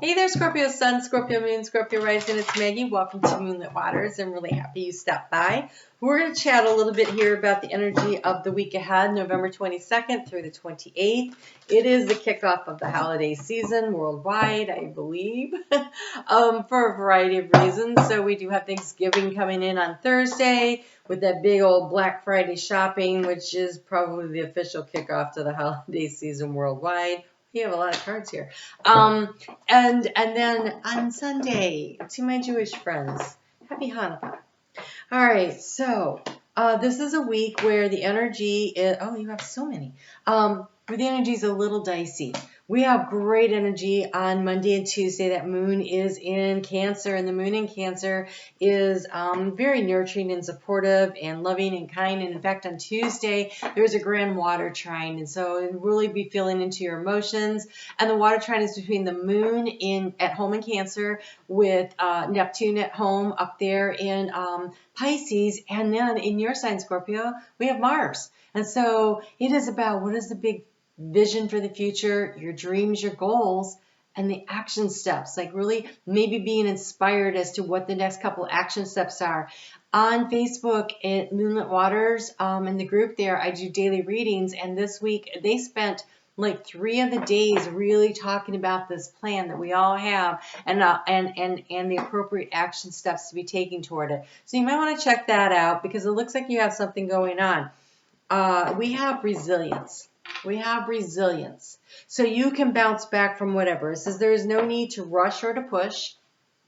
Hey there, Scorpio Sun, Scorpio Moon, Scorpio Rising. It's Maggie. Welcome to Moonlit Waters. I'm really happy you stopped by. We're going to chat a little bit here about the energy of the week ahead, November 22nd through the 28th. It is the kickoff of the holiday season worldwide, I believe, for a variety of reasons. So we do have Thanksgiving coming in on Thursday with that big old Black Friday shopping, which is probably the official kickoff to the holiday season worldwide. You have a lot of cards here. And then on Sunday, to my Jewish friends, happy Hanukkah. All right, so this is a week where the energy is, oh, you have so many. Where the energy is a little dicey. We have great energy on Monday and Tuesday. That moon is in Cancer, and the moon in Cancer is very nurturing and supportive and loving and kind. And in fact, on Tuesday, there's a grand water trine, and so it'll really be feeling into your emotions. And the water trine is between the moon at home in Cancer with Neptune at home up there in Pisces, and then in your sign, Scorpio, we have Mars. And so it is about what is the big vision for the future, your dreams, your goals, and the action steps, like really maybe being inspired as to what the next couple action steps are. On Facebook at Moonlit Waters, in the group there, I do daily readings, and this week they spent like 3 of the days really talking about this plan that we all have and the appropriate action steps to be taking toward it. So you might want to check that out because it looks like you have something going on. We have resilience. We have resilience. So you can bounce back from whatever. It says there is no need to rush or to push.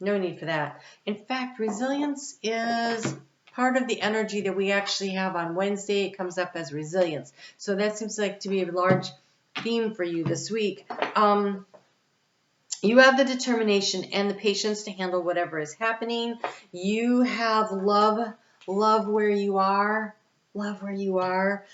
No need for that. In fact, resilience is part of the energy that we actually have on Wednesday. It comes up as resilience. So that seems like to be a large theme for you this week. You have the determination and the patience to handle whatever is happening. You have love where you are. Love where you are.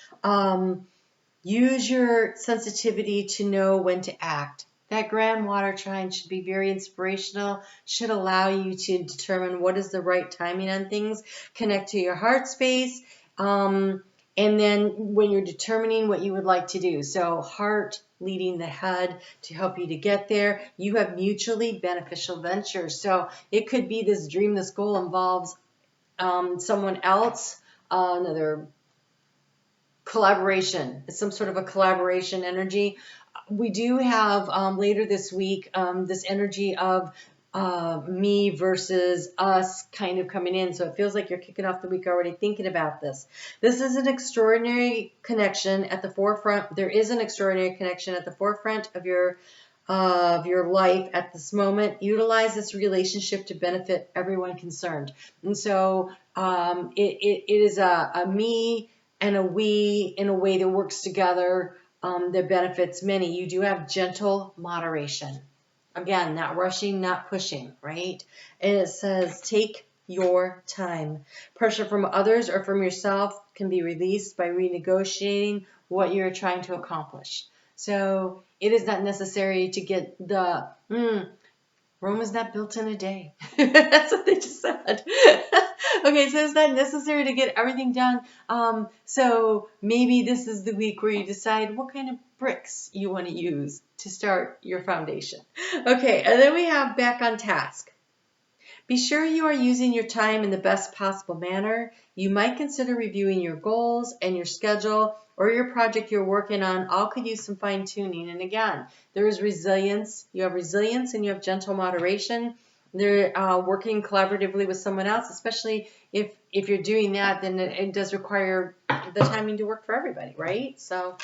Use your sensitivity to know when to act. That grand water trine should be very inspirational, should allow you to determine what is the right timing on things, connect to your heart space, and then when you're determining what you would like to do. So heart leading the head to help you to get there. You have mutually beneficial ventures. So it could be this dream, this goal involves someone else, another collaboration. It's some sort of a collaboration energy. We do have later this week this energy of me versus us kind of coming in. So it feels like you're kicking off the week already thinking about this. This is an extraordinary connection at the forefront. There is an extraordinary connection at the forefront of your life at this moment. Utilize this relationship to benefit everyone concerned. And so it is a me and a we in a way that works together that benefits many. You do have gentle moderation. Again, not rushing, not pushing, right? And it says, take your time. Pressure from others or from yourself can be released by renegotiating what you're trying to accomplish. So it is not necessary to get the, Rome is not built in a day. That's what they just said. Okay, so it's not necessary to get everything done. So maybe this is the week where you decide what kind of bricks you want to use to start your foundation. Okay, and then we have back on task. Be sure you are using your time in the best possible manner. You might consider reviewing your goals and your schedule or your project you're working on. All could use some fine tuning. And again, there is resilience. You have resilience and you have gentle moderation. They're working collaboratively with someone else, especially if you're doing that, then it does require the timing to work for everybody, right? So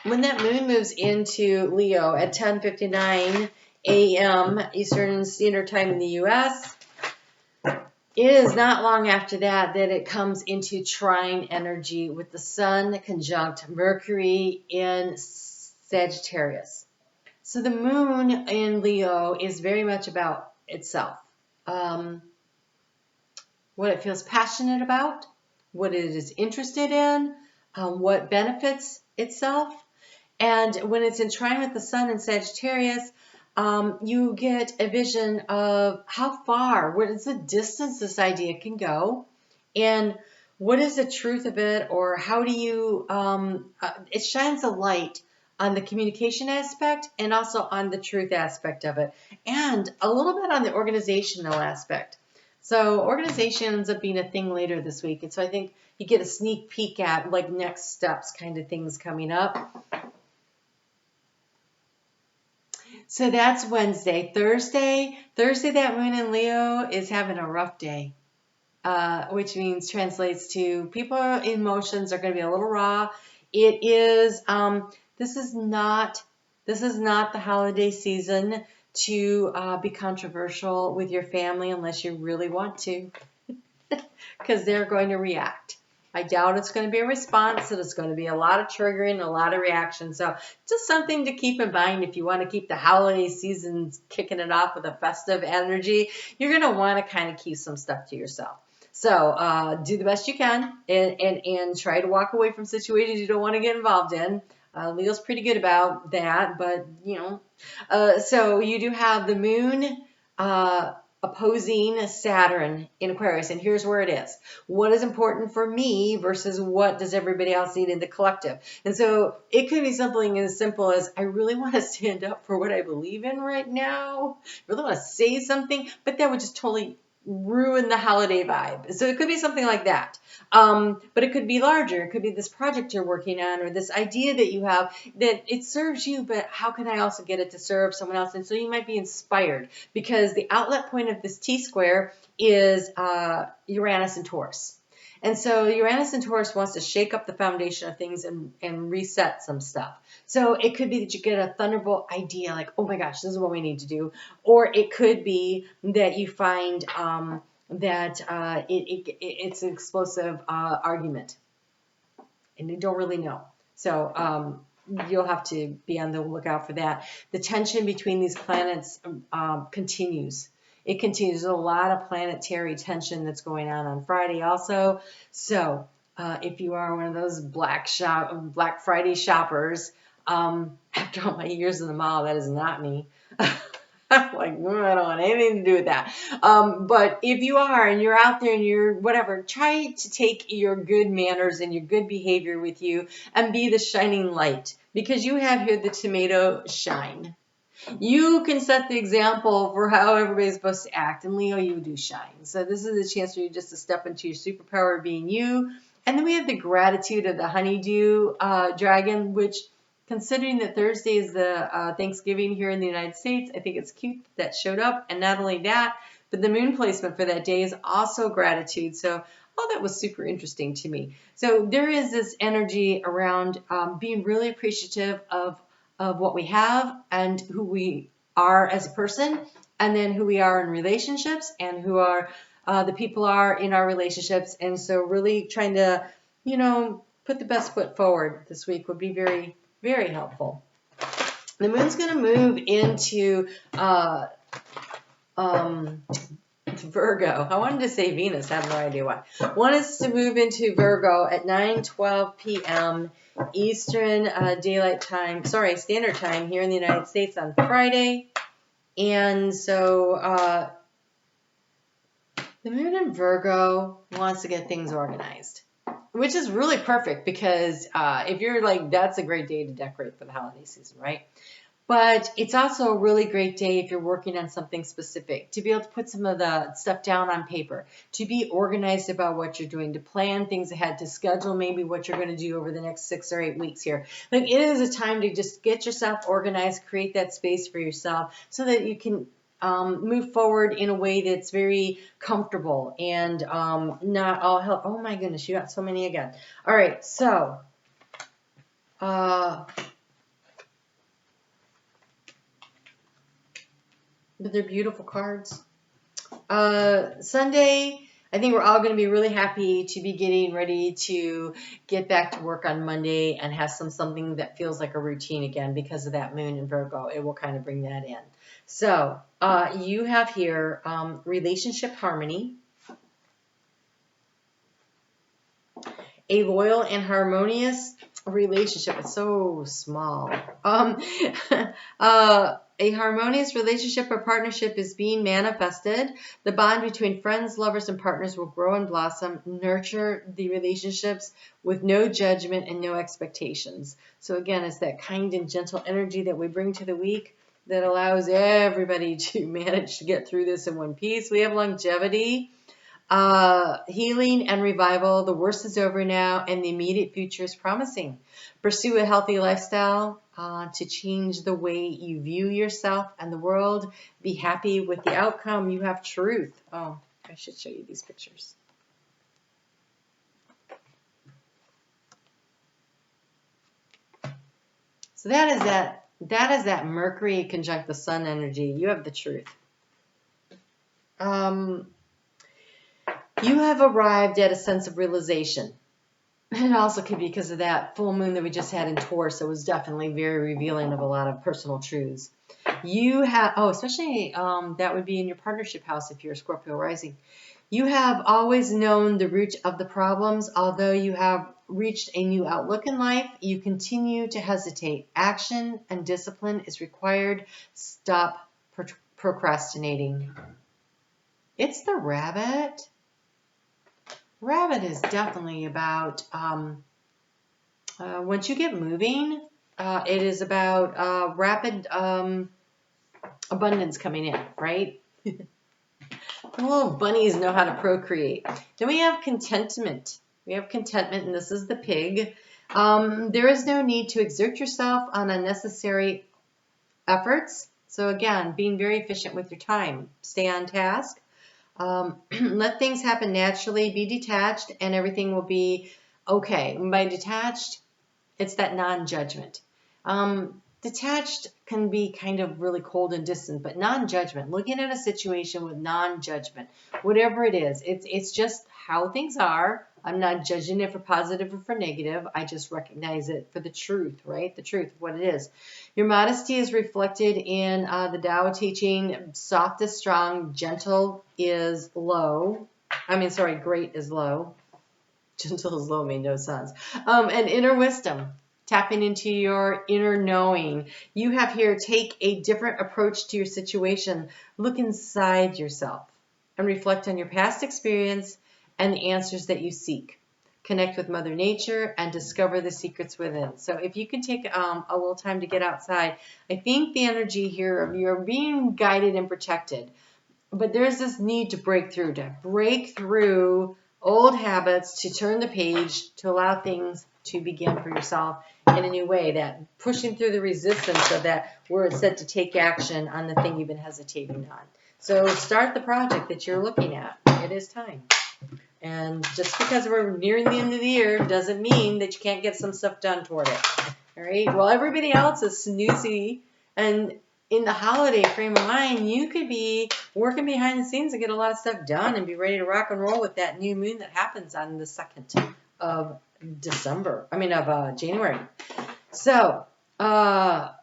when that moon moves into Leo at 10:59 a.m. Eastern Standard Time in the U.S., it is not long after that it comes into trine energy with the Sun conjunct Mercury in Sagittarius. So the moon in Leo is very much about itself. What it feels passionate about, what it is interested in, what benefits itself. And when it's in trine with the Sun in Sagittarius, you get a vision of how far, what is the distance this idea can go, and what is the truth of it, or how do you, it shines a light on the communication aspect and also on the truth aspect of it, and a little bit on the organizational aspect. So organization ends up being a thing later this week, and so I think you get a sneak peek at like next steps kind of things coming up. So that's Wednesday. Thursday, that moon in Leo is having a rough day, which means translates to people emotions are going to be a little raw. It is, this is not the holiday season to be controversial with your family unless you really want to, because they're going to react. I doubt it's going to be a response, and it's going to be a lot of triggering, a lot of reaction. So just something to keep in mind if you want to keep the holiday seasons kicking it off with a festive energy. You're going to want to kind of keep some stuff to yourself. So do the best you can and try to walk away from situations you don't want to get involved in. Leo's pretty good about that, but so you do have the moon opposing Saturn in Aquarius, and here's where it is. What is important for me versus what does everybody else need in the collective? And so it could be something as simple as, I really want to stand up for what I believe in right now. I really want to say something, but that would just totally ruin the holiday vibe. So it could be something like that. But it could be larger. It could be this project you're working on or this idea that you have that it serves you, but how can I also get it to serve someone else? And so you might be inspired because the outlet point of this T-square is Uranus and Taurus. And so Uranus and Taurus wants to shake up the foundation of things and reset some stuff. So it could be that you get a thunderbolt idea like, oh my gosh, this is what we need to do. Or it could be that you find that it's an explosive argument and you don't really know. So you'll have to be on the lookout for that. The tension between these planets continues. It continues. There's a lot of planetary tension that's going on Friday also. So if you are one of those Black Friday shoppers, after all my years in the mall, that is not me. I'm like, I don't want anything to do with that. But if you are and you're out there and you're whatever, try to take your good manners and your good behavior with you and be the shining light, because you have here the tomato shine. You can set the example for how everybody's supposed to act. And Leo, you do shine. So this is a chance for you just to step into your superpower of being you. And then we have the gratitude of the honeydew dragon, which, considering that Thursday is the Thanksgiving here in the United States, I think it's cute that showed up. And not only that, but the moon placement for that day is also gratitude. So all that was super interesting to me. So there is this energy around being really appreciative of what we have and who we are as a person, and then who we are in relationships and who are the people are in our relationships. And so really trying to, put the best foot forward this week would be very, very helpful. The moon's going to move into Virgo. I wanted to say Venus. I have no idea why. One is to move into Virgo at 9:12 p.m. Eastern Standard Time here in the United States on Friday. And so the moon in Virgo wants to get things organized, which is really perfect because if you're like, that's a great day to decorate for the holiday season, right? But it's also a really great day if you're working on something specific, to be able to put some of the stuff down on paper, to be organized about what you're doing, to plan things ahead, to schedule maybe what you're going to do over the next 6 or 8 weeks here. Like, it is a time to just get yourself organized, create that space for yourself so that you can move forward in a way that's very comfortable and not all hell. Oh my goodness, you got so many again. All right, so but they're beautiful cards. Sunday, I think we're all going to be really happy to be getting ready to get back to work on Monday and have something that feels like a routine again because of that moon in Virgo. It will kind of bring that in. So you have here relationship harmony, a loyal and harmonious relationship. It's so small. A harmonious relationship or partnership is being manifested. The bond between friends, lovers, and partners will grow and blossom. Nurture the relationships with no judgment and no expectations. So again, it's that kind and gentle energy that we bring to the week that allows everybody to manage to get through this in one piece. We have longevity, healing, and revival. The worst is over now, and the immediate future is promising. Pursue a healthy lifestyle to change the way you view yourself and the world. Be happy with the outcome. You have truth. Oh, I should show you these pictures. So that is that Mercury conjunct the Sun energy. You have the truth. You have arrived at a sense of realization. It also could be because of that full moon that we just had in Taurus. It was definitely very revealing of a lot of personal truths. You have, especially that would be in your partnership house if you're a Scorpio rising. You have always known the root of the problems. Although you have reached a new outlook in life, you continue to hesitate. Action and discipline is required. Stop procrastinating. It's the Rabbit. Rabbit is definitely about, once you get moving, it is about rapid abundance coming in, right? The little bunnies know how to procreate. Then we have contentment. We have contentment, and this is the pig. There is no need to exert yourself on unnecessary efforts. So again, being very efficient with your time. Stay on task. Let things happen naturally. Be detached, and everything will be okay. And by detached, it's that non-judgment. Detached can be kind of really cold and distant, but non-judgment, looking at a situation with non-judgment, whatever it is, it's just how things are. I'm not judging it for positive or for negative. I just recognize it for the truth, right? The truth of what it is. Your modesty is reflected in the Tao teaching. Soft is strong, gentle is low. Great is low. Gentle is low made no sense. And inner wisdom. Tapping into your inner knowing. You have here, take a different approach to your situation. Look inside yourself and reflect on your past experience and the answers that you seek. Connect with Mother Nature and discover the secrets within. So if you can take a little time to get outside, I think the energy here of you're being guided and protected. But there's this need to break through old habits, to turn the page, to allow things to begin for yourself in a new way, that pushing through the resistance of that where it's said to take action on the thing you've been hesitating on. So start the project that you're looking at. It is time. And just because we're nearing the end of the year doesn't mean that you can't get some stuff done toward it. All right? While everybody else is snoozy and in the holiday frame of mind, you could be working behind the scenes and get a lot of stuff done and be ready to rock and roll with that new moon that happens on the 2nd of January. So I'm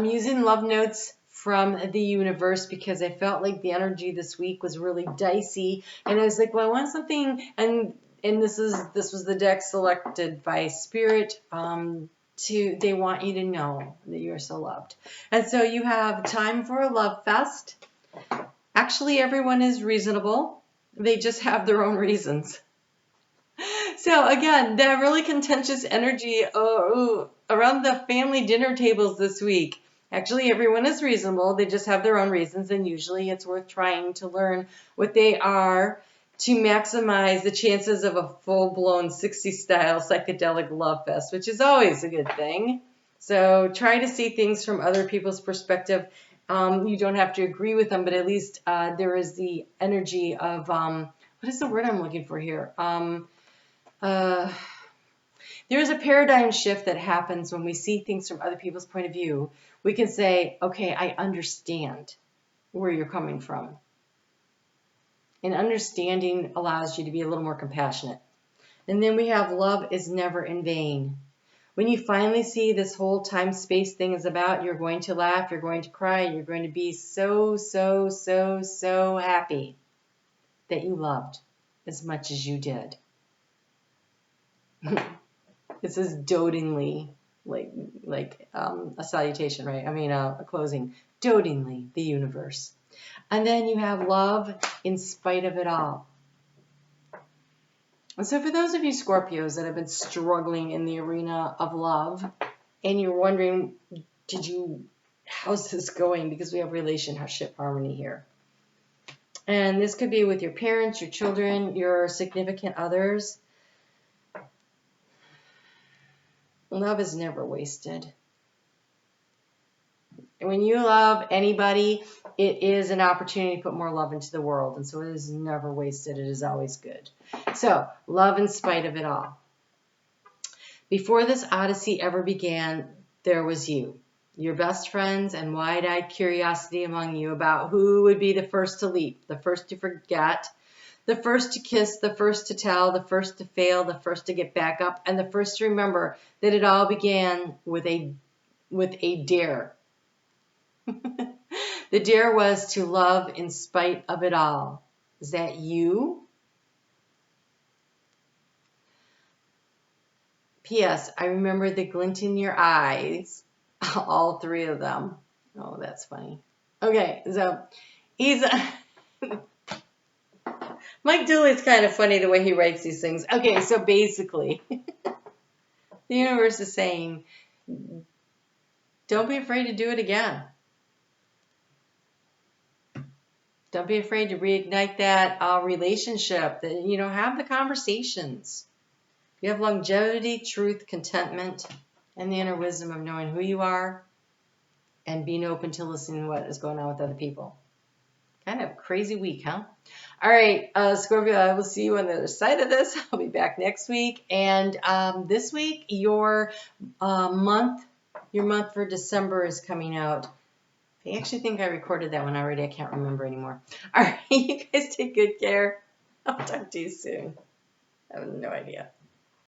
using love notes from the universe because I felt like the energy this week was really dicey, and I was like, well, I want something, and this was the deck selected by Spirit. They want you to know that you are so loved. And so you have time for a love fest. Actually, everyone is reasonable. They just have their own reasons. So again, that really contentious energy around the family dinner tables this week. Actually, everyone is reasonable. They just have their own reasons, and usually it's worth trying to learn what they are to maximize the chances of a full-blown 60s-style psychedelic love fest, which is always a good thing. So try to see things from other people's perspective. You don't have to agree with them, but at least there is the energy of, what is the word I'm looking for here? There is a paradigm shift that happens when we see things from other people's point of view. We can say, okay, I understand where you're coming from. And understanding allows you to be a little more compassionate. And then we have love is never in vain. When you finally see this whole time-space thing is about, you're going to laugh, you're going to cry, you're going to be so, so, so, so happy that you loved as much as you did. It says dotingly a salutation, right? I mean, a closing. Dotingly, the universe. And then you have love in spite of it all. And so for those of you Scorpios that have been struggling in the arena of love, and you're wondering, how's this going? Because we have relationship harmony here. And this could be with your parents, your children, your significant others. Love is never wasted. When you love anybody, it is an opportunity to put more love into the world. And so it is never wasted. It is always good. So, love in spite of it all. Before this odyssey ever began, there was you, your best friends, and wide-eyed curiosity among you about who would be the first to leap, the first to forget, the first to kiss, the first to tell, the first to fail, the first to get back up, and the first to remember that it all began with a dare. The dare was to love in spite of it all. Is that you? P.S. I remember the glint in your eyes. All three of them. Oh, that's funny. Okay, so he's... Mike Dooley's kind of funny the way he writes these things. Okay, so basically, the universe is saying, don't be afraid to do it again. Don't be afraid to reignite that relationship. That, have the conversations. You have longevity, truth, contentment, and the inner wisdom of knowing who you are and being open to listening to what is going on with other people. Kind of a crazy week, huh? All right, Scorpio, I will see you on the other side of this. I'll be back next week. And this week, your month for December is coming out. I actually think I recorded that one already. I can't remember anymore. All right, you guys take good care. I'll talk to you soon. I have no idea.